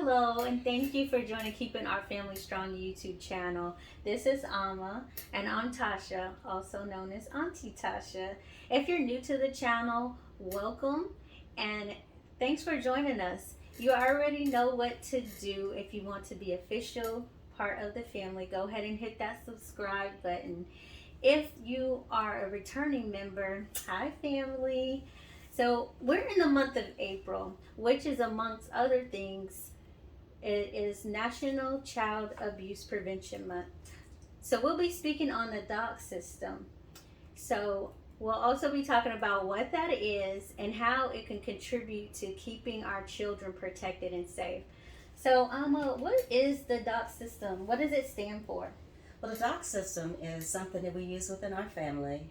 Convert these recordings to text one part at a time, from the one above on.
Hello, and thank you for joining Keeping Our Family Strong YouTube channel. This is Alma, and I'm Tasha, also known as Auntie Tasha. If you're new to the channel, welcome, and thanks for joining us. You already know what to do if you want to be official part of the family. Go ahead and hit that subscribe button. If you are a returning member, hi family. So we're in the month of April, which is amongst other things, it is National Child Abuse Prevention Month. So we'll be speaking on the D.O.C system. So we'll also be talking about what that is and how it can contribute to keeping our children protected and safe. So Alma, what is the D.O.C system? What does it stand for? Well, the D.O.C system is something that we use within our family.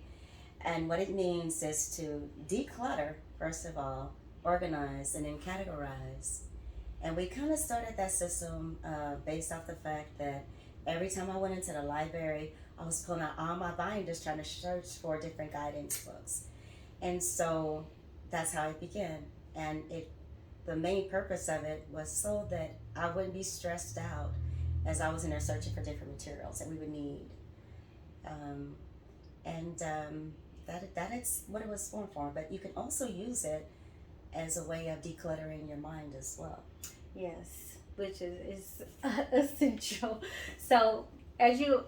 And what it means is to declutter, first of all, organize, and then categorize. And we kind of started that system based off the fact that every time I went into the library, I was pulling out all my binders trying to search for different guidance books. And so that's how it began. And the main purpose of it was so that I wouldn't be stressed out as I was in there searching for different materials that we would need. That is what it was formed for. But you can also use it as a way of decluttering your mind as well. Yes, which is essential. So as you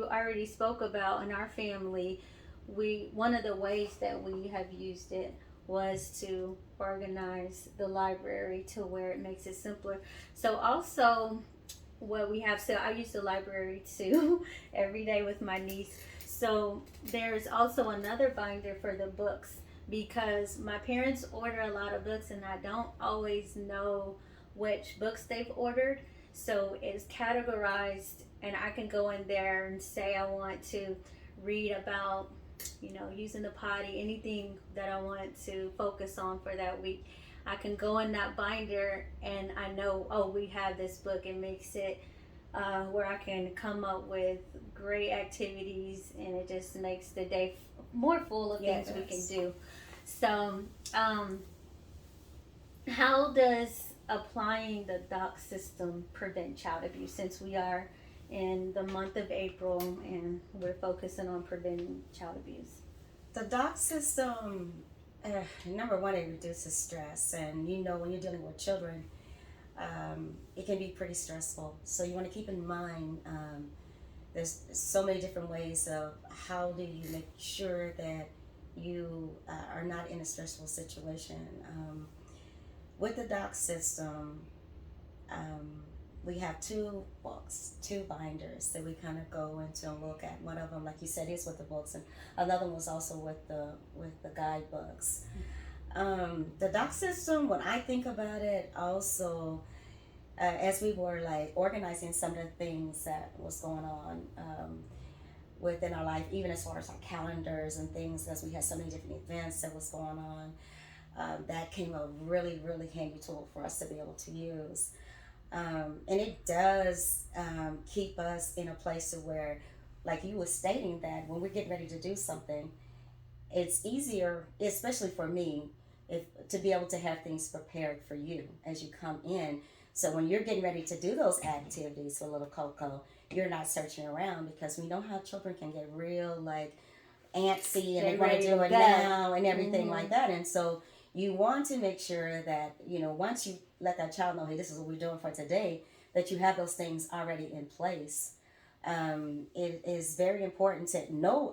already spoke about in our family, one of the ways that we have used it was to organize the library to where it makes it simpler. So also what we have, so I use the library too every day with my niece. So there's also another binder for the books because my parents order a lot of books and I don't always know which books they've ordered. So it's categorized and I can go in there and say I want to read about, using the potty, anything that I want to focus on for that week. I can go in that binder and I know, oh, we have this book. It makes it where I can come up with great activities and it just makes the day more full of things we can do. So how does applying the D.O.C system prevent child abuse, since we are in the month of April and we're focusing on preventing child abuse? The D.O.C system, number one, it reduces stress. And when you're dealing with children, it can be pretty stressful. So you want to keep in mind there's so many different ways of how do you make sure that you are not in a stressful situation. With the D.O.C system, we have two books, two binders that we kind of go into and look at. One of them, like you said, is with the books, and another one was also with the guidebooks. The D.O.C system, when I think about it, also as we were like organizing some of the things that was going on within our life, even as far as our calendars and things, as we had so many different events that was going on. That came a really, really handy tool for us to be able to use. And it does keep us in a place to where, like you were stating, that when we're getting ready to do something, it's easier, especially for me, to be able to have things prepared for you as you come in. So when you're getting ready to do those activities for little Coco, you're not searching around, because we know how children can get real like antsy and they want to do it now and everything like that. And so you want to make sure that, once you let that child know, hey, this is what we're doing for today, that you have those things already in place. It is very important to know,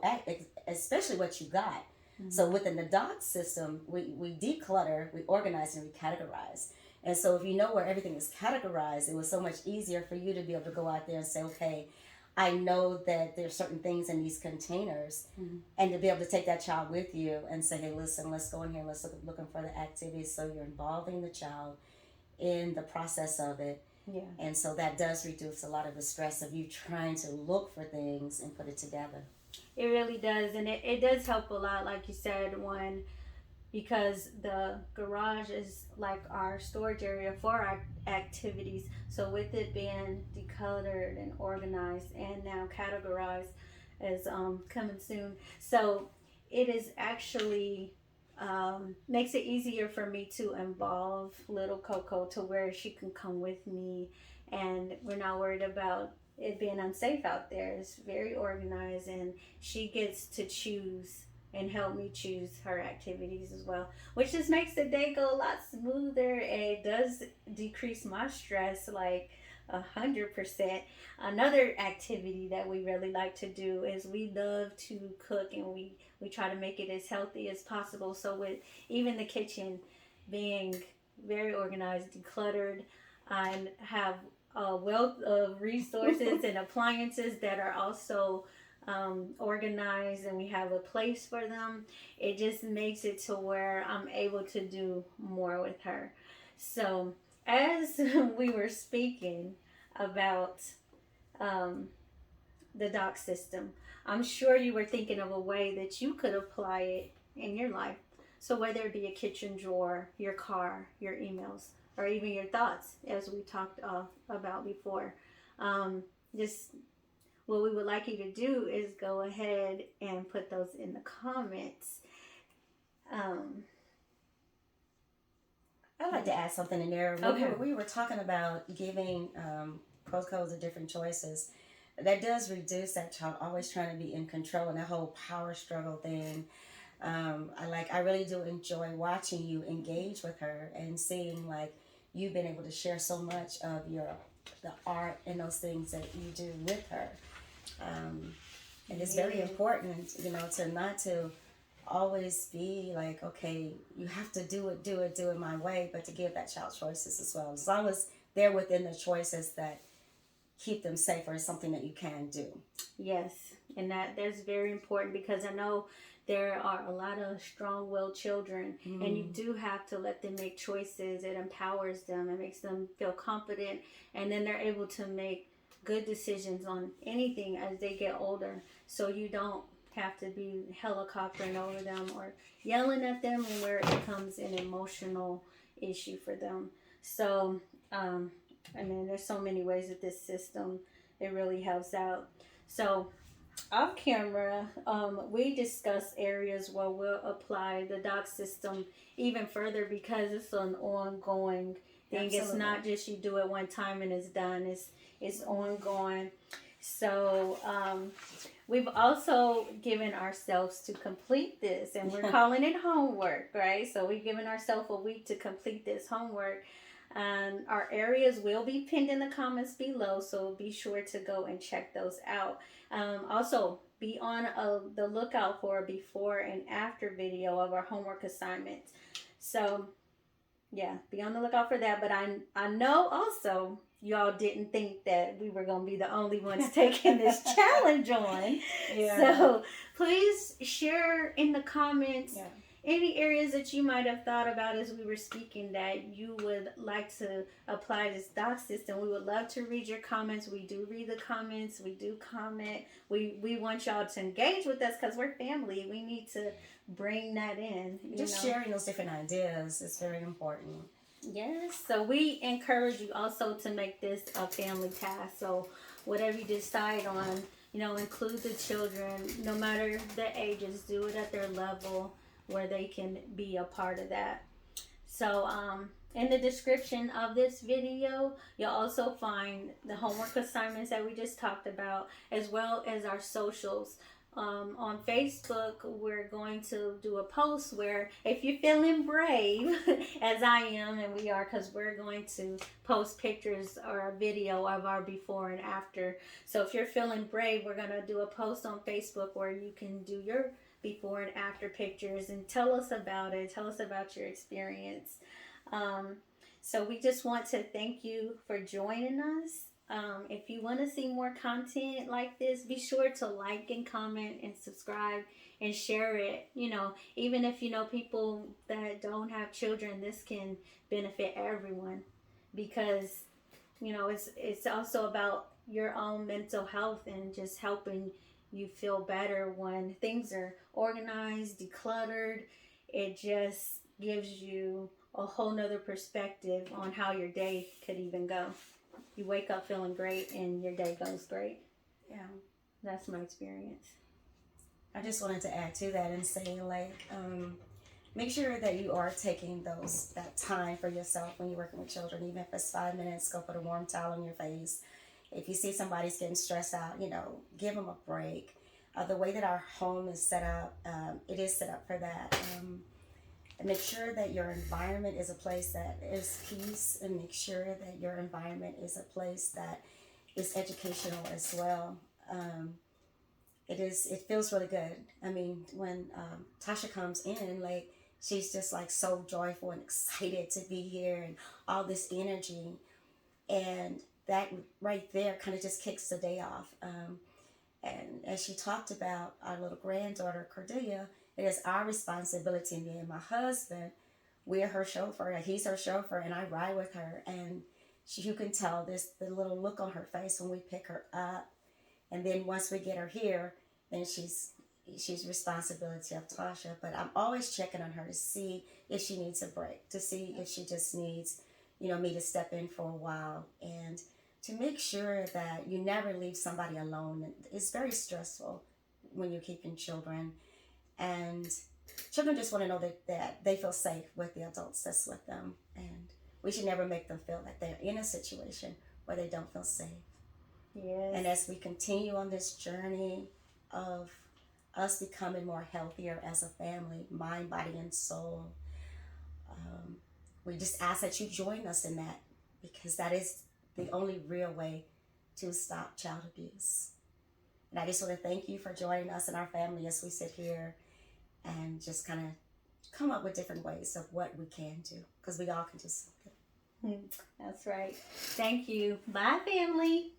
especially what you got. Mm-hmm. So within the D.O.C system, we declutter, we organize, and we categorize. And so if you know where everything is categorized, it was so much easier for you to be able to go out there and say, okay, I know that there's certain things in these containers, mm-hmm. and to be able to take that child with you and say, hey, listen, let's go in here, let's looking for the activities. So you're involving the child in the process of it. Yeah. And so that does reduce a lot of the stress of you trying to look for things and put it together. It really does. And it does help a lot, like you said, because the garage is like our storage area for our activities. So with it being decluttered and organized and now categorized as coming soon, so it is actually makes it easier for me to involve little Coco to where she can come with me, and we're not worried about it being unsafe out there. It's very organized, and she gets to choose and help me choose her activities as well, which just makes the day go a lot smoother. It does decrease my stress like 100%. Another activity that we really like to do is we love to cook, and we try to make it as healthy as possible. So with even the kitchen being very organized, decluttered, and have a wealth of resources and appliances that are also organized, and we have a place for them, it just makes it to where I'm able to do more with her. So as we were speaking about um, the doc system, I'm sure you were thinking of a way that you could apply it in your life. So whether it be a kitchen drawer, your car, your emails, or even your thoughts, as we talked about before, just what we would like you to do is go ahead and put those in the comments. Um, I'd like to add something in there. okay. We were talking about giving codes of different choices. That does reduce that child always trying to be in control and that whole power struggle thing. I really do enjoy watching you engage with her and seeing like you've been able to share so much of the art and those things that you do with her. And it's very important, to not to always be like, okay, you have to do it my way, but to give that child choices as well. As long as they're within the choices that keep them safer is something that you can do. Yes, and that's very important, because I know there are a lot of strong-willed children, and you do have to let them make choices. It empowers them, it makes them feel confident, and then they're able to make good decisions on anything as they get older. So you don't have to be helicoptering over them or yelling at them, and where it becomes an emotional issue for them. So, I mean, there's so many ways that this system, it really helps out. So, off camera, we discuss areas where we'll apply the doc system even further, because it's an ongoing thing. Absolutely. It's not just you do it one time and it's done. It's ongoing. So we've also given ourselves to complete this, and we're calling it homework, right? So we've given ourselves a week to complete this homework. And our areas will be pinned in the comments below, so be sure to go and check those out. Also, be on the lookout for a before and after video of our homework assignments. So, yeah, be on the lookout for that. But I know also y'all didn't think that we were going to be the only ones taking this challenge on. Yeah. So, please share in the comments any areas that you might have thought about as we were speaking that you would like to apply this doc system. We would love to read your comments. We do read the comments. We do comment. We want y'all to engage with us, because we're family. We need to bring that in. Just sharing those different ideas is very important. Yes. So we encourage you also to make this a family task. So whatever you decide on, include the children, no matter the ages, do it at their level where they can be a part of that. So in the description of this video, you'll also find the homework assignments that we just talked about, as well as our socials. On Facebook, we're going to do a post where, if you're feeling brave, as I am, and we are, because we're going to post pictures or a video of our before and after. So if you're feeling brave, we're going to do a post on Facebook where you can do your before and after pictures and tell us about it. Tell us about your experience. So we just want to thank you for joining us. If you want to see more content like this, be sure to like and comment and subscribe and share it. Even if people that don't have children, this can benefit everyone, because it's also about your own mental health and just helping you feel better when things are organized, decluttered. It just gives you a whole nother perspective on how your day could even go. You wake up feeling great and your day goes great. Yeah. That's my experience. I just wanted to add to that and say, make sure that you are taking that time for yourself when you're working with children. Even if it's 5 minutes, go put a warm towel on your face. If you see somebody's getting stressed out, give them a break. The way that our home is set up, it is set up for that. And make sure that your environment is a place that is peace, and make sure that your environment is a place that is educational as well. It feels really good. I mean, when Tasha comes in, like, she's just like so joyful and excited to be here and all this energy. And that right there kind of just kicks the day off. And as she talked about our little granddaughter, Cordelia, it is our responsibility, me and my husband, we're her chauffeur, he's her chauffeur, and I ride with her. And you can tell this the little look on her face when we pick her up. And then once we get her here, then she's responsibility of Tasha. But I'm always checking on her to see if she needs a break, to see if she just needs, me to step in for a while, and to make sure that you never leave somebody alone. It's very stressful when you're keeping children, and children just want to know that they feel safe with the adults that's with them, and we should never make them feel like they're in a situation where they don't feel safe. Yes. And as we continue on this journey of us becoming more healthier as a family, mind, body, and soul, we just ask that you join us in that, because that is the only real way to stop child abuse. And I just want to thank you for joining us and our family as we sit here and just kind of come up with different ways of what we can do, because we all can do something. That's right. Thank you. Bye, family.